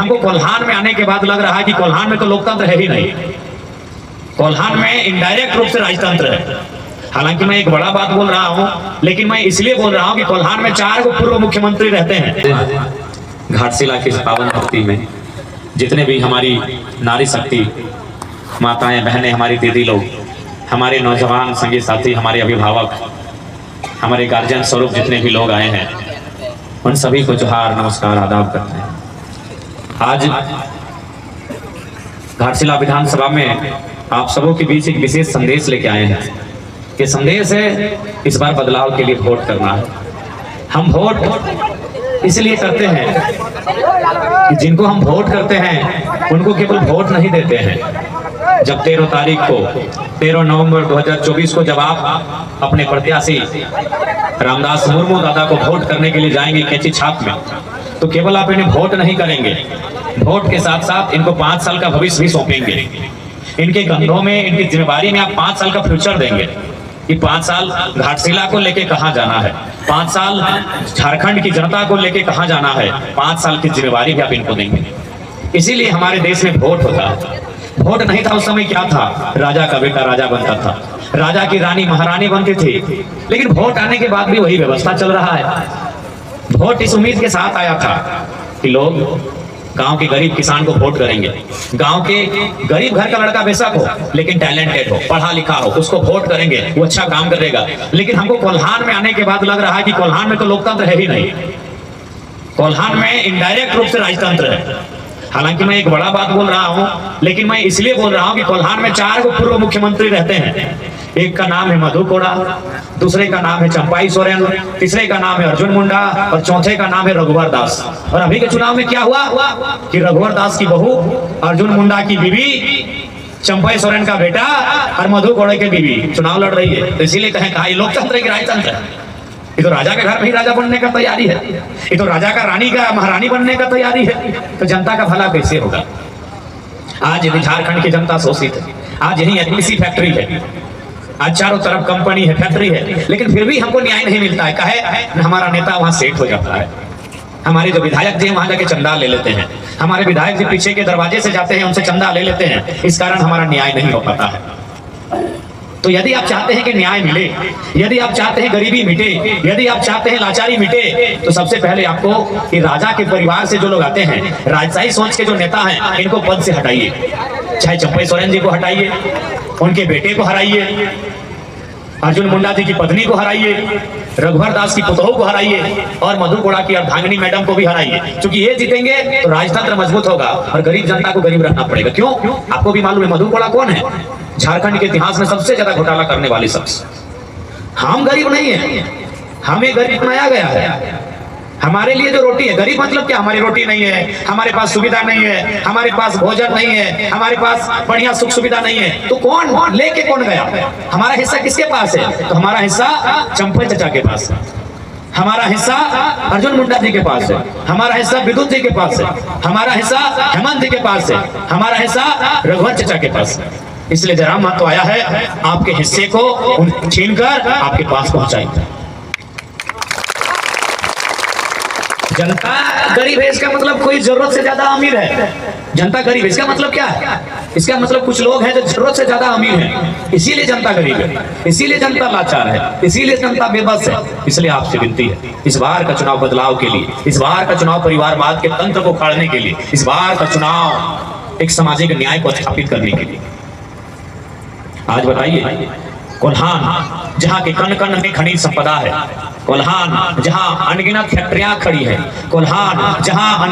हमको कोल्हान में आने के बाद लग रहा है कि कोल्हान में तो लोकतंत्र है ही नहीं, कोल्हान में इनडायरेक्ट रूप से राजतंत्र है। हालांकि मैं एक बड़ा बात बोल रहा हूं, लेकिन मैं इसलिए बोल रहा हूं कि कोल्हान में 4 पूर्व मुख्यमंत्री रहते हैं। घाटशिला की इस पावन धरती में जितने भी हमारी नारी शक्ति माताएं बहनें, हमारी दीदी लोग, हमारे नौजवान संगी साथी, हमारे अभिभावक, हमारे गार्जियन स्वरूप जितने भी लोग आए हैं, उन सभी को जोहार नमस्कार आदाब करते हैं। आज घाटशिला विधानसभा में आप सबों के बीच एक विशेष संदेश लेके आए हैं। ये संदेश है इस बार बदलाव के लिए वोट करना है। हम वोट इसलिए करते हैं कि जिनको हम वोट करते हैं उनको केवल वोट नहीं देते हैं। जब 13 तारीख को 13 नवंबर 2024 को जब आप अपने प्रत्याशी रामदास मुर्मू दादा को वोट करने के लिए जाएंगे कैंची छाप में, तो केवल आप इन्हें वोट नहीं करेंगे, वोट के साथ साथ इनको 5 साल का भविष्य भी सौंपेंगे। इनके कंधों में, इनकी जिम्मेवारी में आप 5 साल का फ्यूचर देंगे कि 5 साल घाटशिला को लेके कहां जाना है, 5 साल झारखंड की जनता को लेके कहां जाना है, 5 साल की जिम्मेवारी भी आप इनको देंगे। इसीलिए हमारे देश में वोट होता है। वोट नहीं था उस समय क्या था, राजा का बेटा राजा बनता था, राजा की रानी महारानी बनती थी। लेकिन वोट आने के बाद भी वही व्यवस्था चल रहा है। वोट इस उम्मीद के साथ आया था कि लोग गांव के गरीब किसान को वोट करेंगे, गांव के गरीब घर का लड़का बेशक हो लेकिन टैलेंटेड हो, पढ़ा लिखा हो, उसको वोट करेंगे, वो अच्छा काम करेगा। लेकिन हमको कोल्हान में आने के बाद लग रहा है कि कोल्हान में तो लोकतंत्र है ही नहीं, कोल्हान में इनडायरेक्ट रूप से राजतंत्र है। हालांकि मैं एक बड़ा बात बोल रहा हूं, लेकिन मैं इसलिए बोल रहा हूं कि कोल्हान में 4 पूर्व मुख्यमंत्री रहते हैं। एक का नाम है मधु कोड़ा, दूसरे का नाम है चंपाई सोरेन, तीसरे का नाम है अर्जुन मुंडा और चौथे का नाम है रघुवर दास। और अभी के चुनाव में क्या हुआ कि रघुवर दास की बहू, अर्जुन मुंडा की बीवी, चंपाई सोरेन का बेटा और मधु कोड़े की बीवी चुनाव लड़ रही है। तो इसीलिए कहा ये लोकतंत्र की राजतंत्र है। ये तो राजा के घर में ही राजा बनने का तैयारी है, ये तो राजा का रानी का महारानी बनने का तैयारी है। तो जनता का भला कैसे होगा? आज यदि झारखंड की जनता शोषित है, आज यही एचपीसी फैक्ट्री है, आज चारों तरफ कंपनी है, फैक्ट्री है, लेकिन फिर भी हमको न्याय नहीं मिलता है। कहे हमारा नेता वहां सेट हो जाता है, हमारे जो विधायक जी वहां जाके चंदा ले लेते हैं, हमारे विधायक जी पीछे के दरवाजे से जाते हैं, उनसे चंदा ले लेते हैं, इस कारण हमारा न्याय नहीं हो पाता है। तो यदि आप चाहते हैं कि न्याय मिले, यदि आप चाहते हैं गरीबी मिटे, यदि आप चाहते हैं लाचारी मिटे, तो सबसे पहले आपको कि राजा के परिवार से जो लोग आते हैं, राजशाही सोच के जो नेता हैं, इनको पद से हटाइए। चाहे चंपाई सोरेन जी को हटाइए, उनके बेटे को हराइए, अर्जुन मुंडा जी की पत्नी को हराइए, रघुवर दास की पुतोह को हराइए और मधु कोड़ा की अर्धांगिनी मैडम को भी हराइए। क्योंकि ये जीतेंगे तो राजतंत्र मजबूत होगा और गरीब जनता को गरीब रहना पड़ेगा। क्यों? आपको भी मालूम है मधु कोड़ा कौन है? झारखंड के इतिहास में सबसे ज्यादा घोटाला करने वाले शख्स। हम गरीब नहीं है, हमें गरीब बनाया गया है। हमारे लिए जो रोटी है, गरीब मतलब क्या? हमारी रोटी नहीं है, हमारे पास सुविधा नहीं है, हमारे पास भोजन नहीं है, हमारे पास बढ़िया सुख सुविधा नहीं है, तो कौन लेके कौन गया? हमारा हिस्सा किसके पास है? तो हमारा हिस्सा चंपाई चाचा के पास है, हमारा हिस्सा अर्जुन मुंडा जी के पास है, हमारा हिस्सा विद्युत जी के पास है, हमारा हिस्सा हेमंत जी के पास है, हमारा हिस्सा रघुवर चाचा के पास है। इसलिए जरा मत तो आया है आपके हिस्से को छीनकर आपके पास पहुंचाएंगे। जनता गरीब है इसका मतलब कोई जरूरत से ज्यादा अमीर है। जनता गरीब है इसका मतलब क्या है? इसका मतलब कुछ लोग हैं जो जरूरत से ज्यादा अमीर हैं, इसीलिए जनता गरीब है, इसीलिए जनता लाचार है, इसीलिए जनता बेबस है। इसलिए आपसे विनती है, इस बार का चुनाव बदलाव के लिए, इस बार का चुनाव परिवारवाद के तंत्र को उखाड़ने के लिए, इस बार का चुनाव एक सामाजिक न्याय को स्थापित करने के लिए। आज बताइए, कोल्हान जहाँ के कण कण में खनिज संपदा है, कोल्हान जहाँ अनगिनत फैक्ट्रियां खड़ी है, कोल्हान जहाँ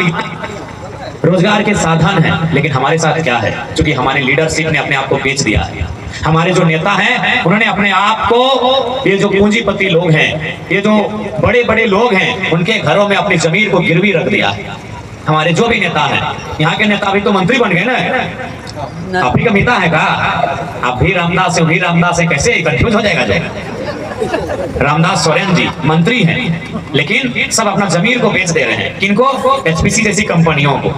रोजगार के साधन हैं, लेकिन हमारे साथ क्या है? क्योंकि हमारे लीडरशिप ने अपने आप को बेच दिया है। हमारे जो नेता हैं उन्होंने अपने आप को, ये जो पूंजीपति लोग हैं, ये जो बड़े बड़े लोग हैं, उनके घरों में अपनी जमीन को गिरवी रख दिया है। हमारे जो भी नेता हैं, यहाँ के नेता अभी तो मंत्री बन गए ना, आप ही का नेता है का? आप भी रामदास से, भी रामदास से, कैसे कंफ्यूज हो जाएगा? रामदास सोरेन जी मंत्री हैं, लेकिन सब अपना जमीन को बेच दे रहे हैं। किनको? एचपीसी जैसी कंपनियों को,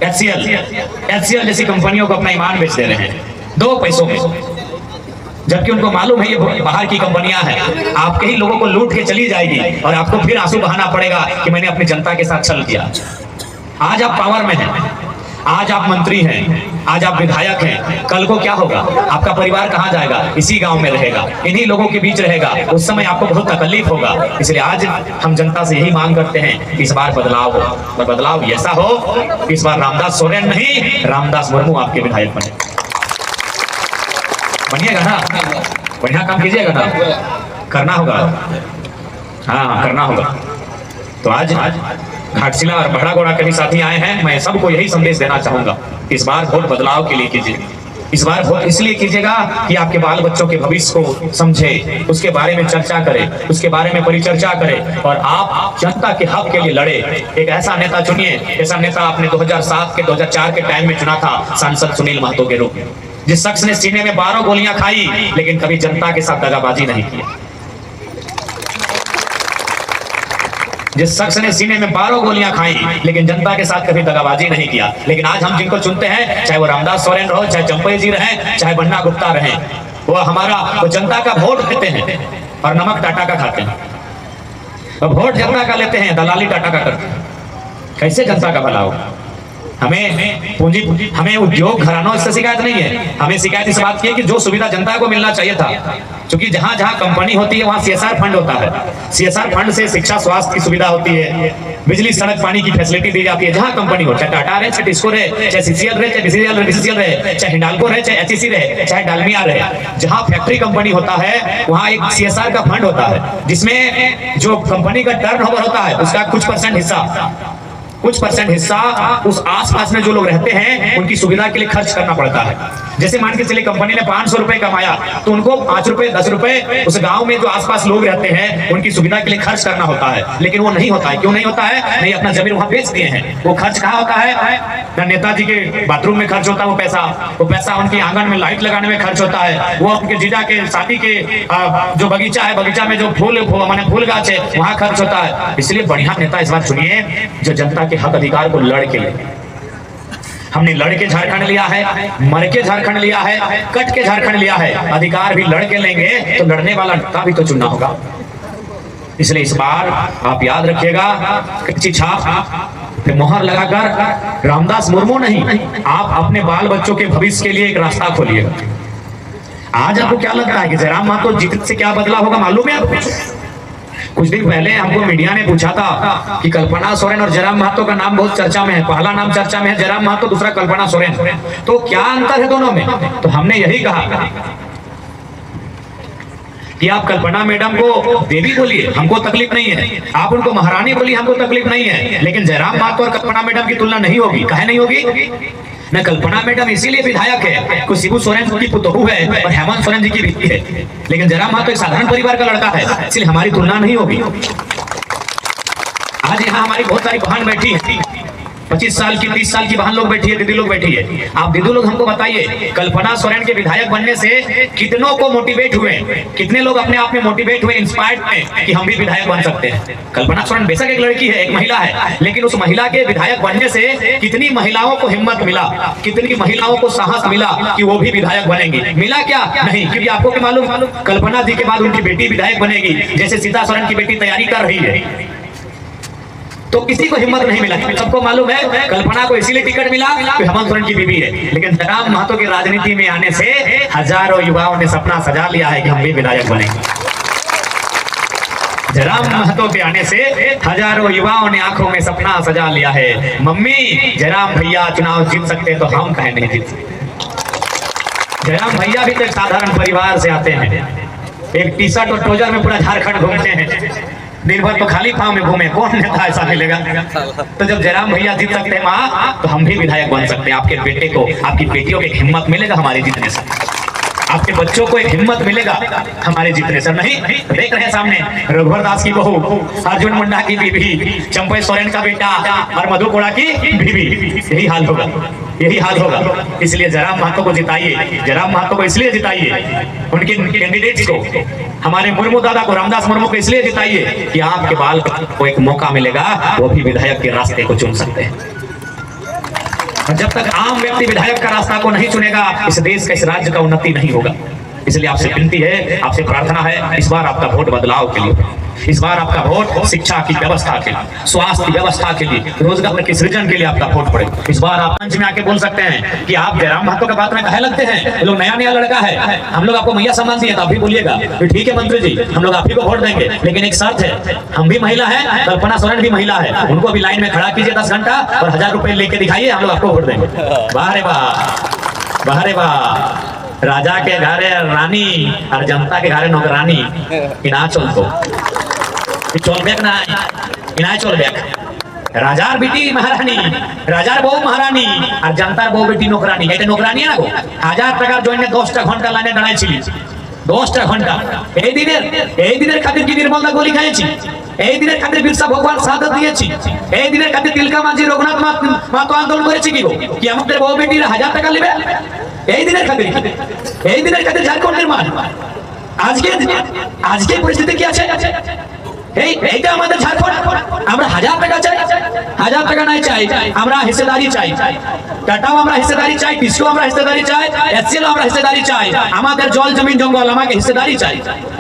एचसीएल जैसी कंपनियों को अपना ईमान बेच दे रहे हैं 2 पैसों में, जबकि उनको मालूम है ये बाहर की कंपनियां हैं, आपके ही लोगों को लूट के चली जाएगी और आपको फिर आंसू बहाना पड़ेगा कि मैंने अपनी जनता के साथ छल किया। आज आप पावर में हैं, आज आप मंत्री हैं, आज आप विधायक हैं, कल को क्या होगा? आपका परिवार कहाँ जाएगा? इसी गांव में रहेगा, इन्हीं लोगों के बीच रहेगा, उस समय आपको बहुत तकलीफ होगा। इसलिए आज हम जनता से यही मांग करते हैं कि इस बार बदलाव हो, और बदलाव ऐसा हो कि इस बार रामदास सोरेन नहीं, रामदास मुर्मू आपके विधायक बने। बनिएगा ना? बढ़िया काम कीजिएगा ना? करना होगा, हाँ करना होगा। तो आज घाटशिला और बहरागोड़ा के भी साथी आए हैं। मैं सबको यही संदेश देना चाहूंगा, इस बार वोट बदलाव के लिए कीजिए। इस बार वोट इसलिए कीजिएगा कि आपके बाल बच्चों के भविष्य को समझे, उसके बारे में चर्चा करें, उसके बारे में परिचर्चा करें, और आप जनता के हक के लिए लड़े। एक ऐसा नेता चुनिए, ऐसा नेता आपने 2007 के 2004 के टाइम में चुना था, सांसद सुनील महतो के रूप में, जिस शख्स ने सीने में 12 गोलियां खाई लेकिन कभी जनता के साथ दगाबाजी नहीं की। जिस शख्स ने सीने में 12 गोलियां खाई लेकिन जनता के साथ कभी दगाबाजी नहीं किया। लेकिन आज हम जिनको चुनते हैं, चाहे वो रामदास सोरेन रहो, चाहे चंपई जी रहे, चाहे बन्ना गुप्ता रहे, वो जनता का वोट देते हैं और नमक टाटा का खाते हैं। और वोट जनता का लेते हैं, दलाली टाटा का करते हैं। कैसे जनता का भला हो? हमें उद्योग घरानों से शिकायत नहीं है, हमें शिकायत इस बात की है कि जो सुविधा जनता को मिलना चाहिए था, क्योंकि जहां जहां कंपनी होती है वहां सीएसआर फंड होता है। सीएसआर फंड से शिक्षा स्वास्थ्य की सुविधा होती है, बिजली सड़क पानी की फैसिलिटी दी जाती है। जहां कंपनी हो, चाहे टाटा रहे, चाहे टिस्को रहे, चाहे सीसीएल रहे, चाहे बीसीसीएल रहे, चाहे हिंडाल्को रहे, चाहे एचईसी रहे, चाहे डालमिया रहे, जहां फैक्ट्री कंपनी होता है वहां एक सीएसआर का फंड होता है, जिसमें जो कंपनी का टर्नओवर होता है उसका कुछ परसेंट हिस्सा उस आसपास में जो लोग रहते हैं उनकी सुविधा के लिए खर्च करना पड़ता है। जैसे मान के चलिए कंपनी ने 500 रुपए कमाया तो उनको 5 रुपए 10 रुपए उस गांव में जो आसपास लोग रहते हैं उनकी सुविधा के लिए खर्च करना होता है। लेकिन वो नहीं होता है। क्यों नहीं होता है? नहीं, अपना जमीन वहां बेच दिए हैं। वो खर्च कहाँ होता है? नेताजी के बाथरूम में खर्च होता है वो पैसा उनके आंगन में लाइट लगाने में खर्च होता है, वो उनके जीजा के शादी के जो बगीचा है, बगीचा में जो फूल गाछ है वहां खर्च होता है। इसलिए बढ़िया नेता इस बार चुनिए जो जनता के हक अधिकार को लड़ के ले। हमने लड़ के झारखंड लिया है, मर के झारखंड लिया है, कट के झारखंड लिया है, अधिकार भी लड़ के लेंगे तो लड़ने वाला नेता भी तो चुनना होगा। इसलिए इस बार आप याद रखिएगा, कच्ची छाप पे मोहर लगाकर रामदास मुर्मू नहीं, आप अपने बाल बच्चों के भविष्य के लिए एक रास्ता खोलिएगा। आज आपको क्या लगता है कि जयराम महतो जीत से क्या बदला होगा? मालूम है आपको? कुछ दिन पहले हमको मीडिया ने पूछा था कि कल्पना सोरेन और जयराम महतो का नाम बहुत चर्चा में है, पहला नाम चर्चा में है जयराम महतो, दूसरा कल्पना सोरेन, तो क्या अंतर है दोनों में? तो हमने यही कहा कि आप कल्पना मैडम को देवी बोलिए, हमको तकलीफ नहीं है, आप उनको महारानी बोलिए, हमको तकलीफ नहीं है, लेकिन जयराम महतो और कल्पना मैडम की तुलना नहीं होगी। काहे नहीं होगी? न कल्पना मैडम इसीलिए विधायक है कि शिबू सोरेन की पुतोहू है और हेमंत सोरेन जी की बेटी है, लेकिन जयराम महतो एक साधारण परिवार का लड़का है, इसलिए हमारी तुलना नहीं होगी। आज यहाँ हमारी बहुत सारी बहन बैठी है, 25 साल की 30 साल की बहन लोग बैठी है, दीदी लोग बैठी है। आप दीदी लोग हमको बताइए, कल्पना सोरेन के विधायक बनने से कितनों को मोटिवेट हुए, कितने लोग अपने आप में मोटिवेट हुए, इंस्पायर्ड हुए कि हम भी विधायक बन सकते हैं। कल्पना सोरेन बेशक एक लड़की है, एक महिला है, लेकिन उस महिला के विधायक बनने से कितनी महिलाओं को हिम्मत मिला, कितनी महिलाओं को साहस मिला कि वो भी विधायक बनेंगी। मिला क्या? नहीं, क्योंकि आपको क्या मालूम, कल्पना जी के बाद उनकी बेटी विधायक बनेगी, जैसे सीता सोरेन की बेटी तैयारी कर रही है। तो किसी को हिम्मत नहीं मिला। सबको मालूम है कल्पना को इसीलिए टिकट मिला कि हेमंत सोरेन की बीवी है, लेकिन जयराम महतो की राजनीति में आने से हजारों युवाओं ने सपना सजा लिया है कि हम भी विधायक बनेंगे। जयराम महतो के आने से हजारों युवाओं ने आंखों में सपना सजा लिया है, मम्मी जयराम भैया चुनाव जीत सकते तो हम कहे नहीं जीत सकते। जयराम भैया भी तो एक साधारण परिवार से आते हैं, एक टी शर्ट और ट्राउजर में पूरा झारखंड घूमते हैं, दिन भर तो खाली पाँव में घूमे, कौन नेता ऐसा मिलेगा? तो जब जयराम भैया जीत सकते हैं माँ, तो हम भी विधायक बन सकते हैं। आपके बेटे को, आपकी बेटियों को एक हिम्मत मिलेगा हमारे जीतने से, आपके बच्चों को एक हिम्मत मिलेगा हमारे जीतने से। नहीं देख रहे हैं सामने रघुवर दास की बहू, अर्जुन मुंडा की बीवी, चंपई सोरेन का बेटा और मधु कोड़ा की बीवी, यही हाल होगा, यही हाल होगा। इसलिए जयराम महतो को जिताइए, जयराम महतो को इसलिए जिताइए, उनके कैंडिडेट्स को, हमारे मुर्मू दादा को, रामदास मुर्मू को इसलिए जिताइए कि आपके बाल को एक मौका मिलेगा, वो भी विधायक के रास्ते को चुन सकते हैं। और जब तक आम व्यक्ति विधायक का रास्ता को नहीं चुनेगा, इस देश का, इस राज्य का उन्नति नहीं होगा। इसलिए आपसे विनती है, आपसे प्रार्थना है, इस बार आपका वोट बदलाव के लिए। इस बार आपका वोट शिक्षा की व्यवस्था के लिए, स्वास्थ्य की व्यवस्था के लिए, रोजगार के सृजन के लिए आपका वोट पड़े। इस बार आप मंच में आके बोल सकते हैं कि आप जयराम महतो के बात में कहे लगते हैं, ये लोग नया नया लड़का है, हम लोग आपको मैया सम्मान दिए, तो आप भी बोलिएगा ठीक है मंत्री जी, हम लोग आप ही को वोट देंगे, लेकिन एक शर्त है, हम भी महिला है, कल्पना सोरेन भी महिला है, उनको भी लाइन में खड़ा कीजिए 10 घंटा और 1000 रुपए लेके दिखाइए, हम लोग आपको वोट देंगे। वाह रे वाह, वाह रे वाह। राजा के घरे रानी और जनता के घरे नौकरानी इना चलतो चलबेक ना इना चलबेक। राजार बेटी महारानी, राजार बहू महारानी और जनतार बहू बेटी नौकरानी, এটা নौकरानी না গো। 1000 টাকার জন্য 10টা ঘন্টা লাইনে দাঁড়াইছিলি, 10টা ঘন্টা। এই দিনের খাতির কি নির্মলদা গলি খাইছি, এই দিনের খাতির বিরসা ভগবান শাহাদাত দিয়েছি, এই দিনের খাতির তিলকা মাঝি রঘুনাথ মাতো আন্দোলন করেছি কি গো, কি আমাদের বউ বেটিরা 1000 টাকা নেবে এই দিনের খাতির, এই দিনের খাতির ঝাড়খণ্ডের মান। আজকে পরিস্থিতি কি আছে, এইটা আমাদের ঝাড়খণ্ড। আমরা 1000 টাকা চাই, 1000 টাকা নাই চাই, আমরা হিস্সেদারি চাই, টাটাও আমরা হিস্সেদারি চাই, টিসিও আমরা হিস্সেদারি চাই, এসসিএল আমরা হিস্সেদারি চাই, আমাদের জল জমিন জঙ্গল আমাকে হিস্সেদারি চাই।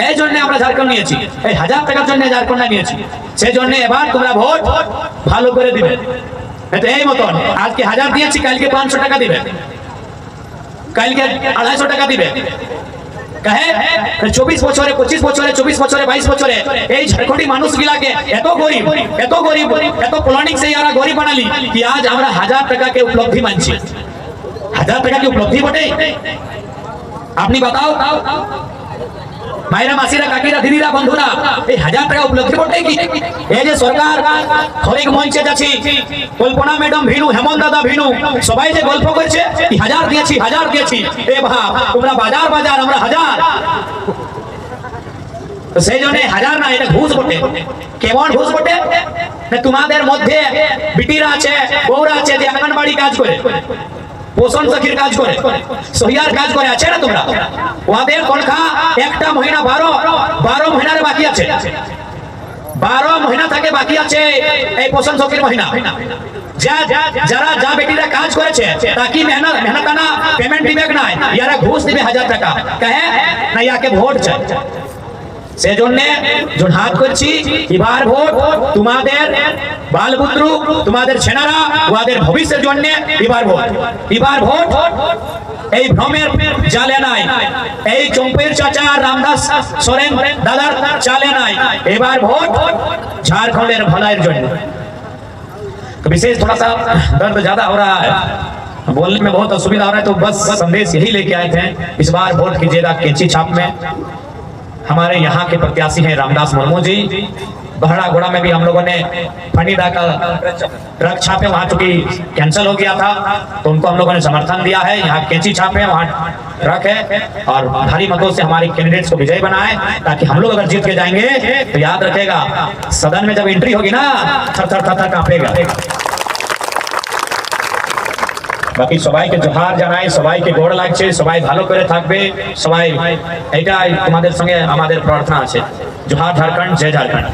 এই জন্য আমরা ঝাড়খণ্ড নিয়েছি, এই 1000 টাকার জন্য ঝাড়খণ্ড নিয়েছি। সেই জন্য এবার তোমরা ভোট ভালো করে দিবে, এই মতন আজকে 1000 দিয়েছি, কালকে 500 টাকা দিবে, কালকে 250 টাকা দিবে। कहे 24 বছরে 25 বছরে 24 বছরে 22 বছরে এই ঝাড়খণ্ডী মানুষগুলাকে এত গরিব এত প্ল্যানিং से यारा गरीब बनाली कि आज আমরা 1000 টাকা के उपलब्धि मानছি। 1000 টাকা की उपलब्धि बटे আপনি बताओ মায়েরা মাসিরা কাকিরা দিদিরা বন্ধুরা, এই 1000 টাকা উপলব্ধি বটে কি? এই যে সরকার হরেক মঞ্চে যাচ্ছি, কল্পনা ম্যাডাম ভিনু, হেমন্ত দাদা ভিনু সবাই যে গল্প করছে 1000 দিয়েছি 1000 দিয়েছি, এ ভাব তোমরা বাজার বাজার, আমরা 1000। তো সেই জন্য 1000 না, এটা ঘুষ বটে। কেমন ঘুষ বটে? তোমাদের মধ্যে বিটিরা আছে, বউরা আছে যে অঙ্গনবাড়ি কাজ করে, পোষণ সখীর কাজ করে, সহিয়ার কাজ করে, আছে না তোমরা? ওদের তনখা একটা মহিনা 12 মহিনার বাকি আছে, 12 মহিনা থেকে বাকি আছে এই পোষণ সখীর মহিনা। যারা যা বেটিরা কাজ করেছে তাকি মেহনতানা পেমেন্ট দিবে না, ইয়ারা ঘুষ দিবে 1000 টাকা, কহে না ইয়াকে ভোট চাই। সেজন্য জোরহাত করছি, এবার ভোট তোমাদের বালপুত্র, তোমাদের ছেনারা, ওদের ভবিষ্যতের জন্য এবার ভোট এই ভ্রমের জালে নাই, এই চম্পের চাচা রামদাস সোরেন দাদার চালে নাই, এবার ভোট झारखंड भलाइर जन्य। तो विशेष थोड़ा सा दर्द ज्यादा हो रहा है, बोलने में बहुत असुविधा हो रहा है, तो बस संदेश यही लेके आए थे, इस बार वोट कीजिएगा कैंची छाप में। हमारे यहाँ के प्रत्याशी हैं रामदास मुर्मू जी। बहड़ा गोड़ा में भी हम लोगों ने फनीदा का ट्रक छापे, वहाँ चूंकि कैंसिल हो गया था तो उनको हम लोगों ने समर्थन दिया है। यहाँ कैंची छापे, वहाँ ट्रक है, और भारी मतों से हमारे कैंडिडेट्स को विजयी बनाए, ताकि हम लोग अगर जीत के जाएंगे तो याद रखेगा सदन में जब एंट्री होगी ना, थर थर थर थर कांपेगा। বাকি সবাইকে জোহার জানাই, সবাইকে গোড় লাগছে, সবাই ভালো করে থাকবে, সবাই এইটাই তোমাদের সঙ্গে আমাদের প্রার্থনা আছে। জোহার ঝাড়খণ্ড, জয় ঝাড়খণ্ড।